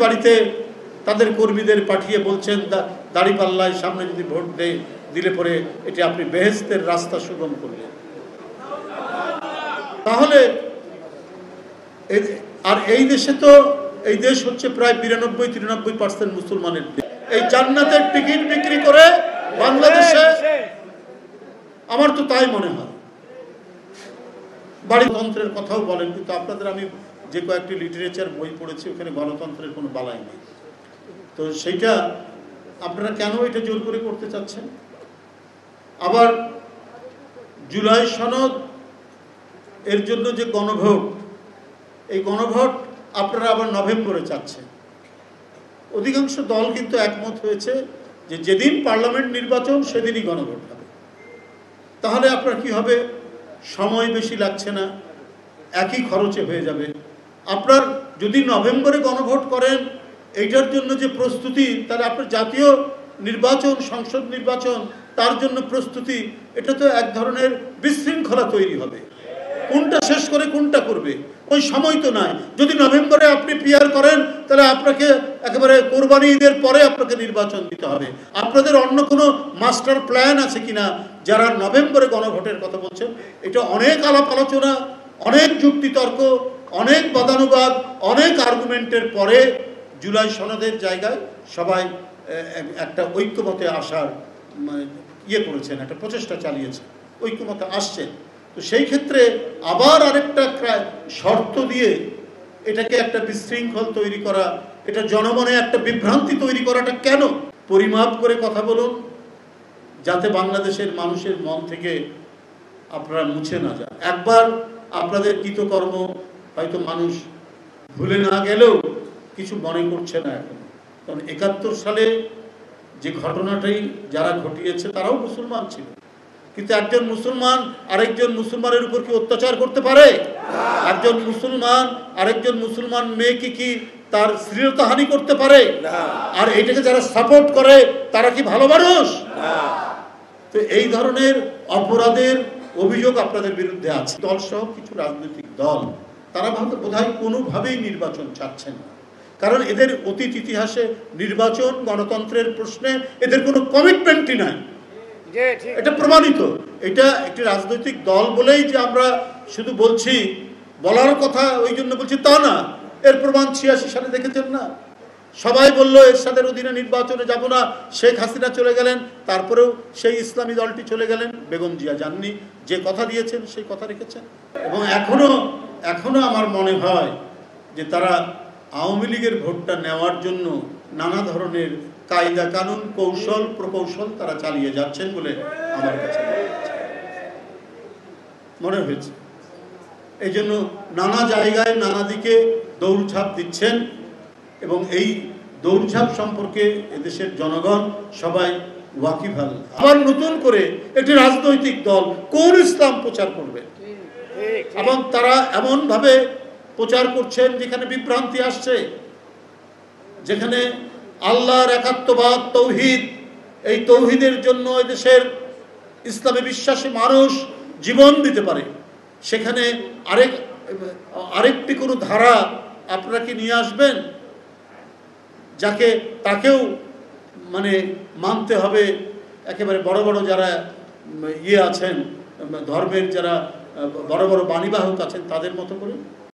বাড়িতে বাড়িতে তাদের কর্মীদের পাঠিয়ে বলছেন দাড়িপাল্লায় সামনে যদি ভোট দিলে পরে এটি আপনি বেহেশতের রাস্তা সুগম করলেন। তাহলে আর এই দেশে তো এই দেশ হচ্ছে প্রায় 92-93% মুসলমানের দেশ। এই জান্নাতের টিকিট বিক্রি করে বাংলাদেশে আমার তো তাই মনে হয় গণতন্ত্রের কথাও বলেন, কিন্তু আপনাদের আমি যে কয়েকটি লিটারেচার বই পড়েছি ওখানে গণতন্ত্রের কোনো বালাই নেই। তো সেইটা আপনারা কেন এটা জোর করে করতে চাচ্ছেন? আবার জুলাই সনদ এর জন্য যে গণভোট, এই গণভোট আপনারা আবার নভেম্বরে চাচ্ছেন। অধিকাংশ দল কিন্তু একমত হয়েছে যে যেদিন পার্লামেন্ট নির্বাচন সেদিনই গণভোট হবে। তাহলে আপনার কি হবে? সময় বেশি লাগছে না, একই খরচে হয়ে যাবে। আপনার যদি নভেম্বরে গণভোট করেন এইটার জন্য যে প্রস্তুতি, তাহলে আপনার জাতীয় নির্বাচন, সংসদ নির্বাচন, তার জন্য প্রস্তুতি, এটা তো এক ধরনের বিশৃঙ্খলা তৈরি হবে। কোনটা শেষ করে কোনটা করবে ওই সময় তো নাই। যদি নভেম্বরে আপনি পিআর করেন তাহলে আপনাকে একেবারে কোরবানি ঈদের পরে আপনাকে নির্বাচন দিতে হবে। আপনাদের অন্য কোনো মাস্টার প্ল্যান আছে কিনা যারা নভেম্বরে গণভোটের কথা বলছেন? এটা অনেক আলাপ আলোচনা, অনেক যুক্তিতর্ক, অনেক বাদানুবাদ, অনেক আর্গুমেন্টের পরে জুলাই সনদের জায়গায় সবাই একটা ঐক্যমতে আসার করেছেন, একটা প্রচেষ্টা চালিয়েছে, ঐক্যমতে আসছেন। তো সেই ক্ষেত্রে আবার আরেকটা শর্ত দিয়ে এটাকে একটা বিশৃঙ্খল তৈরি করা, এটা জনমনে একটা বিভ্রান্তি তৈরি করাটা কেন? পরিমাপ করে কথা বলুন, যাতে বাংলাদেশের মানুষের মন থেকে আপনারা মুছে না যান। একবার আপনাদের কৃতকর্ম হয়তো মানুষ ভুলে না গেলেও কিছু মনে করছে না এখন। কারণ ৭১ সালে যে ঘটনাটাই যারা ঘটিয়েছে তারাও মুসলমান ছিল, কিন্তু একজন মুসলমান আরেকজন মুসলমানের উপর কি অত্যাচার করতে পারে? একজন মুসলমান আরেকজন মুসলমান মেয়েকে কি তার শ্লীলতাহানি করতে পারে? আর এইটাকে যারা সাপোর্ট করে তারা কি ভালো মানুষ? তো এই ধরনের অপরাধের অভিযোগ আপনাদের বিরুদ্ধে আছে। দলসহ কিছু রাজনৈতিক দল তারা বোধহয় কোনোভাবেই নির্বাচন চাচ্ছেন না, কারণ এদের অতীত ইতিহাসে নির্বাচন গণতন্ত্রের প্রশ্নে এদের কোনো কমিটমেন্টই নাই। এটা প্রমাণিত। এটা একটি রাজনৈতিক দল বলেই যে আমরা শুধু বলছি, বলার কথা ওই জন্য বলছি তা না। এর প্রমাণ ৮৬ সালে দেখেছেন না? সবাই বলল এরশাদের অধীনে নির্বাচনে যাব না, শেখ হাসিনা চলে গেলেন, তারপরেও সেই ইসলামী দলটি চলে গেলেন, বেগম জিয়া যাননি। যে কথা দিয়েছেন সেই কথা রেখেছেন। এবং এখনো আমার মনে হয় যে তারা আওয়ামী লীগের ভোটটা নেওয়ার জন্য নানা ধরনের কায়দা কানুন, কৌশল প্রকৌশল তারা চালিয়ে যাচ্ছেন বলে আমার কাছে মনে হয়েছে। এই জন্য নানা জায়গায় নানা দিকে দৌড়ঝাঁপ দিচ্ছেন এবং এই দৌড়ঝাঁপ সম্পর্কে এদেশের জনগণ সবাই ওয়াকিবহাল। আবার নতুন করে একটি রাজনৈতিক দল কোন ইসলাম প্রচার করবে, এবং তারা এমনভাবে প্রচার করছেন যেখানে বিভ্রান্তি আসছে, যেখানে আল্লাহর একাত্মবাদ, তৌহিদ, এই তৌহিদের জন্য এদেশের ইসলামে বিশ্বাসী মানুষ জীবন দিতে পারে, সেখানে আরেকটি কোনো ধারা আপনারা কি নিয়ে আসবেন তাকেও মানতে হবে? একেবারে বড় বড় যারা আছেন, ধর্মের যারা বড় বড় বাণীবাহক আছেন তাদের মতো করে